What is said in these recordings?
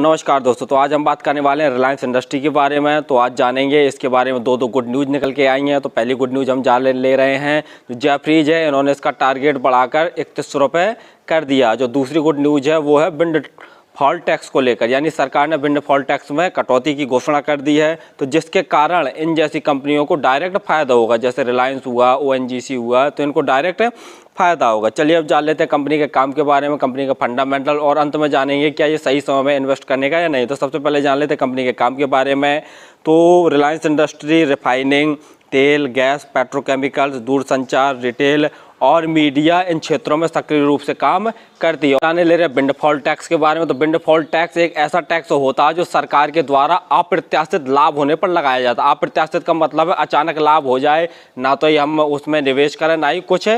नमस्कार दोस्तों, तो आज हम बात करने वाले हैं रिलायंस इंडस्ट्री के बारे में। तो आज जानेंगे इसके बारे में। दो गुड न्यूज़ निकल के आई हैं। तो पहली गुड न्यूज़ हम जान ले रहे हैं, जो जेफरीज है इन्होंने इसका टारगेट बढ़ाकर 3100 रुपये कर दिया। जो दूसरी गुड न्यूज़ है वो है विंडफॉल टैक्स को लेकर, यानी सरकार ने विंडफॉल टैक्स में कटौती की घोषणा कर दी है। तो जिसके कारण इन जैसी कंपनियों को डायरेक्ट फ़ायदा होगा, जैसे रिलायंस हुआ, ONGC हुआ, तो इनको डायरेक्ट फ़ायदा होगा। चलिए अब जान लेते हैं कंपनी के काम के बारे में, कंपनी का फंडामेंटल, और अंत में जानेंगे क्या ये सही समय में इन्वेस्ट करने का या नहीं। तो सबसे पहले जान लेते हैं कंपनी के काम के बारे में। तो रिलायंस इंडस्ट्री रिफाइनिंग, तेल, गैस, पेट्रोकेमिकल्स, दूरसंचार, रिटेल और मीडिया, इन क्षेत्रों में सक्रिय रूप से काम करती है। जाने ले रहे हैं विंडफॉल टैक्स के बारे में। तो विंडफॉल टैक्स एक ऐसा टैक्स होता है जो सरकार के द्वारा अप्रत्याशित लाभ होने पर लगाया जाता है। अप्रत्याशित का मतलब है अचानक लाभ हो जाए, ना तो हम उसमें निवेश करें ना ही कुछ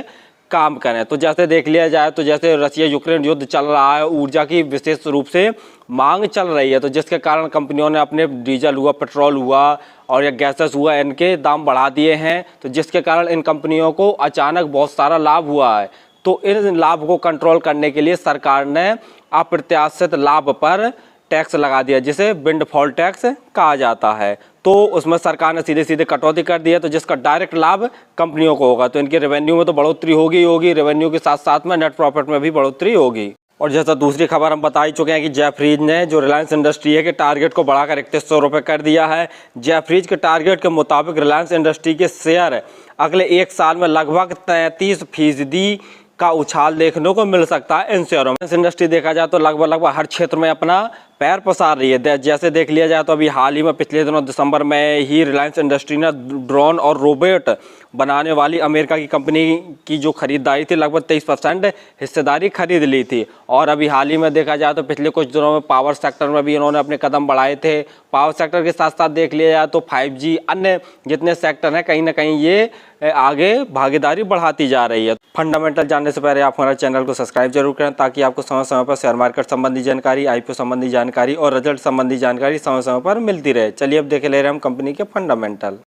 काम करें। तो जैसे देख लिया जाए तो जैसे रशिया यूक्रेन युद्ध चल रहा है, ऊर्जा की विशेष रूप से मांग चल रही है, तो जिसके कारण कंपनियों ने अपने डीजल हुआ, पेट्रोल हुआ और या गैसेस हुआ, इनके दाम बढ़ा दिए हैं। तो जिसके कारण इन कंपनियों को अचानक बहुत सारा लाभ हुआ है। तो इन लाभ को कंट्रोल करने के लिए सरकार ने अप्रत्याशित लाभ पर टैक्स लगा दिया, जिसे विंडफॉल टैक्स कहा जाता है। तो उसमें सरकार ने सीधे सीधे कटौती कर दी है, तो जिसका डायरेक्ट लाभ कंपनियों को होगा। तो इनके रेवेन्यू में तो बढ़ोतरी होगी, रेवेन्यू के साथ साथ में नेट प्रॉफिट में भी बढ़ोतरी होगी। और जैसा दूसरी खबर हम बता ही चुके हैं कि जेफरीज ने जो रिलायंस इंडस्ट्री है के टारगेट को बढ़ाकर 3100 रुपये कर दिया है। जेफरीज के टारगेट के मुताबिक रिलायंस इंडस्ट्री के शेयर अगले एक साल में लगभग 33% का उछाल देखने को मिल सकता है इन शेयरों में। इंडस्ट्री देखा जाए तो लगभग हर क्षेत्र में अपना पैर पसार रही है। जैसे देख लिया जाए तो अभी हाल ही में पिछले दिनों दिसंबर में ही रिलायंस इंडस्ट्री ने ड्रोन और रोबोट बनाने वाली अमेरिका की कंपनी की जो खरीदारी थी, लगभग 23% हिस्सेदारी खरीद ली थी। और अभी हाल ही में देखा जाए तो पिछले कुछ दिनों में पावर सेक्टर में भी इन्होंने अपने कदम बढ़ाए थे। पावर सेक्टर के साथ साथ देख लिया जाए तो 5G, अन्य जितने सेक्टर हैं, कहीं ना कहीं ये आगे भागीदारी बढ़ाती जा रही है। फंडामेंटल जानने से पहले आप हमारे चैनल को सब्सक्राइब जरूर करें, ताकि आपको समय समय पर शेयर मार्केट संबंधी जानकारी, IPO संबंधी जानकारी और रिजल्ट संबंधी जानकारी समय समय पर मिलती रहे। चलिए अब देख ले रहे हैं हम कंपनी के फंडामेंटल।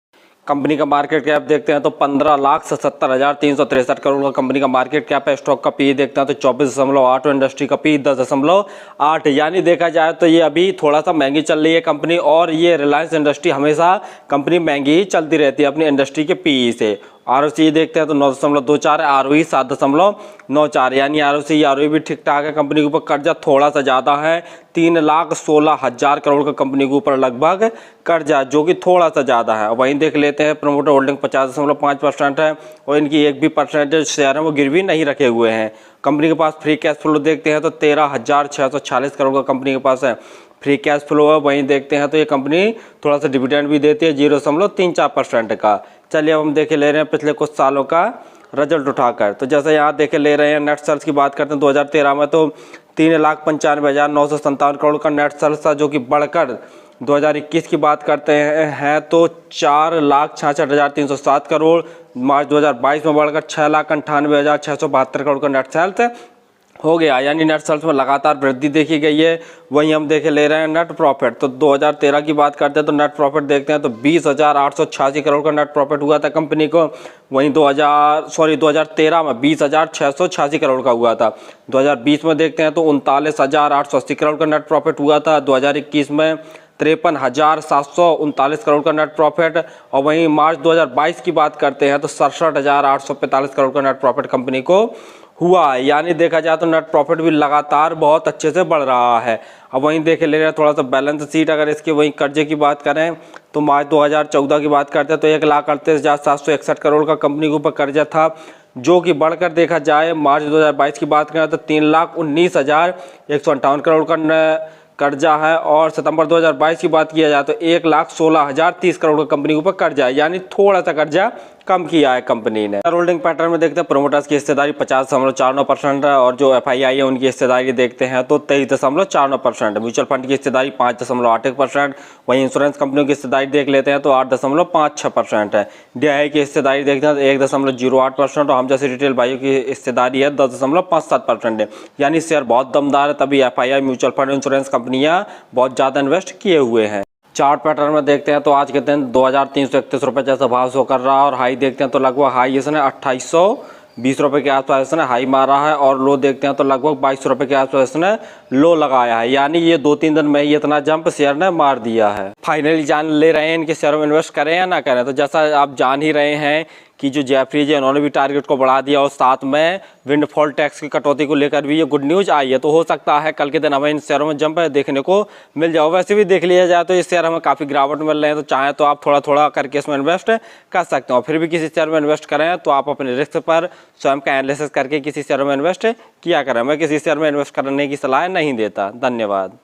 कंपनी का मार्केट कैप देखते हैं तो 15,77,363 करोड़ का कंपनी का मार्केट कैप है। स्टॉक का PE देखते हैं तो 24.8, इंडस्ट्री का PE 10.8, यानी देखा जाए तो ये अभी थोड़ा सा महंगी चल रही है कंपनी। और ये रिलायंस इंडस्ट्री हमेशा कंपनी महंगी ही चलती रहती है अपनी इंडस्ट्री के PE से। ROCE देखते हैं तो 9.24 है, ROE 7.94, यानी ROE भी ठीक ठाक है। कंपनी के ऊपर कर्जा थोड़ा सा ज़्यादा है, 3,16,000 करोड़ का कंपनी के ऊपर लगभग कर्जा, जो कि थोड़ा सा ज़्यादा है। वहीं देख लेते हैं प्रमोटर होल्डिंग 50.5% है, और इनकी एक भी परसेंटेज शेयर है वो गिरवी नहीं रखे हुए हैं। कंपनी के पास फ्री कैश फ्लो देखते हैं तो 13,646 करोड़ का कंपनी के पास है फ्री कैश फ्लो है। वहीं देखते हैं तो ये कंपनी थोड़ा सा डिविडेंड भी देती है 0.34% का। चलिए अब हम देखे ले रहे हैं पिछले कुछ सालों का रिजल्ट उठाकर। तो जैसे यहाँ देखे ले रहे हैं नेट सेल्स की बात करते हैं 2013 में तो 3,95,957 करोड़ का नेट सेल्स था, जो कि बढ़कर 2021 की बात करते हैं तो 4,66,307 करोड़, मार्च 2022 में बढ़कर 6,98,672 करोड़ का नेट सेल्स हो गया, यानी नेट सेल्स में लगातार वृद्धि देखी गई है। वहीं हम देखे ले रहे हैं नेट प्रॉफिट। तो 2013 की बात करते हैं तो नेट प्रॉफिट देखते हैं तो 20,886 करोड़ का नेट प्रॉफिट हुआ था कंपनी को। वहीं 2013 में 20,686 करोड़ का हुआ था। 2020 में देखते हैं तो 39,880 करोड़ का नेट प्रॉफिट हुआ था। 2021 में 53,739 करोड़ का नेट प्रॉफिट। और वहीं मार्च 2022 की बात करते हैं तो 67,845 करोड़ का नेट प्रॉफिट कंपनी को हुआ है, यानी देखा जाए तो नेट प्रॉफिट भी लगातार बहुत अच्छे से बढ़ रहा है। अब वहीं देखे ले रहे हैं थोड़ा सा बैलेंस शीट, अगर इसके वहीं कर्जे की बात करें तो मार्च 2014 की बात करते हैं तो 1,38,761 करोड़ का कंपनी के ऊपर कर्जा था, जो कि बढ़कर देखा जाए मार्च 2022 की बात करें तो 3,19,158 करोड़ का कर्जा है। और सितंबर 2022 की बात किया जाए तो 1,16,030 करोड़ का कंपनी के ऊपर कर्जा है, यानी थोड़ा सा कर्जा कम किया है कंपनी ने। होल्डिंग पैटर्न में देखते हैं प्रोमोटर्स की हिस्सेदारी 50.49% है, और जो FII है उनकी हिस्सेदारी देखते हैं तो 23.49%। म्यूचुअल फंड की हिस्सेदारी 5.81%। वहीं इंश्योरेंस कंपनियों की हिस्सेदारी देख लेते हैं तो 8.56% है। DII की हिस्सेदारी देखते हैं तो 1.08%, और हम जैसे रिटेल भाइयों की हिस्सेदारी है 10.57% है, यानी शेयर बहुत दमदार है। तभी FII, म्यूचुअल फंड, इंश्योरेंस कंपनियां बहुत ज़्यादा इन्वेस्ट किए हुए हैं। चार्ट पैटर्न में देखते हैं तो आज के दिन 2,331 रुपये जैसा भाव शो कर रहा है, और हाई देखते हैं तो लगभग हाई इसने 2,800 20 रुपये के आसपास इसने हाई मारा है और लो देखते हैं तो लगभग 22 रुपये के आसपास इसने लो लगाया है। यानी ये 2-3 दिन में ही इतना जंप शेयर ने मार दिया है। फाइनली जान ले रहे हैं इनके शेयर में इन्वेस्ट करें या ना करें। तो जैसा आप जान ही रहे हैं कि जो जेफरीज है उन्होंने भी टारगेट को बढ़ा दिया और साथ में विंडफॉल टैक्स की कटौती को लेकर भी ये गुड न्यूज़ आई है। तो हो सकता है कल के दिन हमें इन शेयरों में जंप देखने को मिल जाओ। वैसे भी देख लिया जाए तो इस शेयर हमें काफ़ी गिरावट मिल रहे हैं, तो चाहे तो आप थोड़ा थोड़ा करके इसमें इन्वेस्ट कर सकते हो। फिर भी किसी शेयर में इन्वेस्ट करें तो आप अपने रिस्क पर स्वयं का एनालिसिस करके किसी शेयर में इन्वेस्ट किया करें। मैं किसी शेयर में इन्वेस्ट करने की सलाह नहीं देता। धन्यवाद।